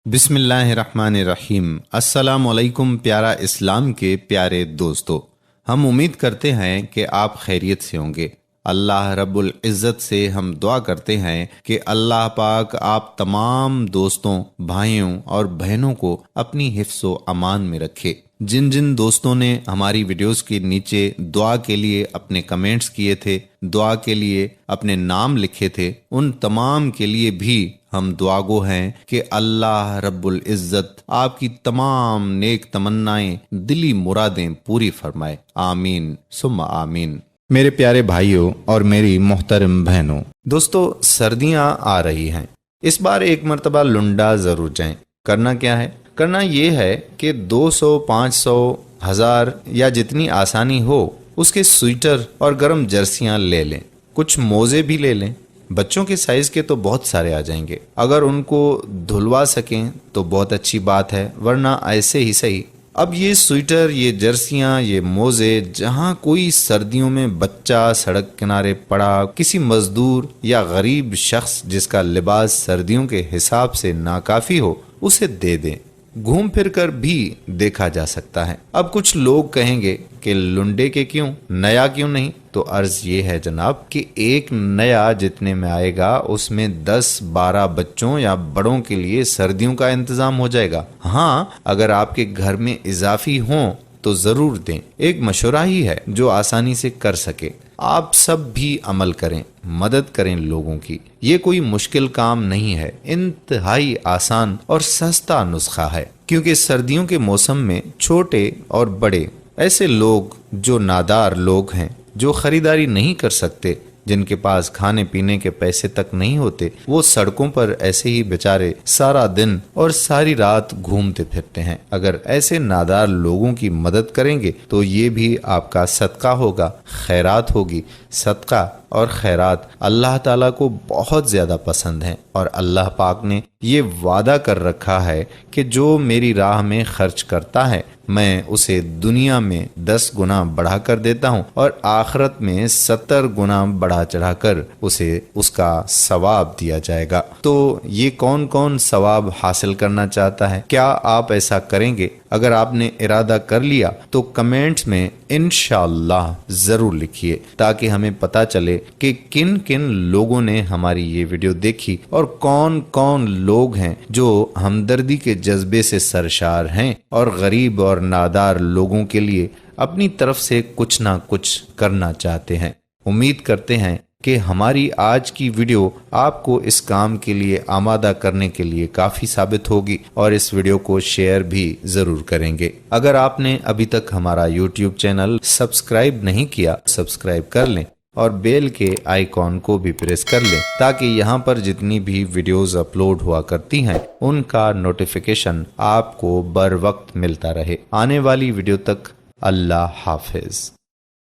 बिस्मिल्लाहिर्रहमानिर्रहीम। अस्सलाम वालेकुम प्यारा इस्लाम के प्यारे दोस्तों, हम उम्मीद करते हैं कि आप खैरियत से होंगे। अल्लाह रब्बुल इज़्ज़त से हम दुआ करते हैं कि अल्लाह पाक आप तमाम दोस्तों, भाइयों और बहनों को अपनी हिफ्ज़ व अमान में रखे। जिन जिन दोस्तों ने हमारी वीडियोस के नीचे दुआ के लिए अपने कमेंट्स किए थे, दुआ के लिए अपने नाम लिखे थे, उन तमाम के लिए भी हम दुआगो हैं कि अल्लाह रब्बुल इज़्ज़त आपकी तमाम नेक तमन्नाएं, दिली मुरादें पूरी फरमाए। आमीन सुम्मा आमीन। मेरे प्यारे भाइयों और मेरी मोहतरम बहनों, दोस्तों सर्दियां आ रही हैं। इस बार एक मर्तबा लुंडा ज़रूर जाएं। करना क्या है? करना ये है कि 200, 500, 1000 या जितनी आसानी हो उसके स्वेटर और गर्म जर्सियां ले लें। कुछ मोज़े भी ले लें। बच्चों के साइज़ के तो बहुत सारे आ जाएंगे। अगर उनको धुलवा सकें तो बहुत अच्छी बात है, वरना ऐसे ही सही। अब ये स्वेटर, ये जर्सियां, ये मोज़े, जहाँ कोई सर्दियों में बच्चा सड़क किनारे पड़ा, किसी मजदूर या गरीब शख्स जिसका लिबास सर्दियों के हिसाब से नाकाफी हो, उसे दे दें। घूम फिर कर भी देखा जा सकता है। अब कुछ लोग कहेंगे कि लुंडे के क्यों, नया क्यों नहीं? तो अर्ज ये है जनाब कि एक नया जितने में आएगा उसमें 10-12 बच्चों या बड़ों के लिए सर्दियों का इंतजाम हो जाएगा। हाँ, अगर आपके घर में इजाफी हों तो जरूर दें। एक मशवरा ही है जो आसानी से कर सके। आप सब भी अमल करें, मदद करें लोगों की। ये कोई मुश्किल काम नहीं है, इंतहाई आसान और सस्ता नुस्खा है। क्योंकि सर्दियों के मौसम में छोटे और बड़े, ऐसे लोग जो नादार लोग हैं, जो खरीदारी नहीं कर सकते, जिनके पास खाने पीने के पैसे तक नहीं होते, वो सड़कों पर ऐसे ही बेचारे सारा दिन और सारी रात घूमते फिरते हैं। अगर ऐसे नादार लोगों की मदद करेंगे तो ये भी आपका सदका होगा, खैरात होगी। सदका और खैरात अल्लाह ताला को बहुत ज़्यादा पसंद हैं और अल्लाह पाक ने ये वादा कर रखा है कि जो मेरी राह में खर्च करता है मैं उसे दुनिया में 10 गुना बढ़ा कर देता हूँ और आखिरत में 70 गुना बढ़ा चढ़ाकर उसे उसका सवाब दिया जाएगा। तो ये कौन कौन सवाब हासिल करना चाहता है? क्या आप ऐसा करेंगे? अगर आपने इरादा कर लिया तो कमेंट्स में इंशाअल्लाह ज़रूर लिखिए, ताकि हमें पता चले कि किन किन लोगों ने हमारी ये वीडियो देखी और कौन कौन लोग हैं जो हमदर्दी के जज्बे से सरशार हैं और गरीब और नादार लोगों के लिए अपनी तरफ से कुछ ना कुछ करना चाहते हैं। उम्मीद करते हैं कि हमारी आज की वीडियो आपको इस काम के लिए आमादा करने के लिए काफ़ी साबित होगी और इस वीडियो को शेयर भी ज़रूर करेंगे। अगर आपने अभी तक हमारा YouTube चैनल सब्सक्राइब नहीं किया, सब्सक्राइब कर लें और बेल के आइकॉन को भी प्रेस कर लें, ताकि यहाँ पर जितनी भी वीडियोस अपलोड हुआ करती हैं उनका नोटिफिकेशन आपको बर वक्त मिलता रहे। आने वाली वीडियो तक अल्लाह हाफिज।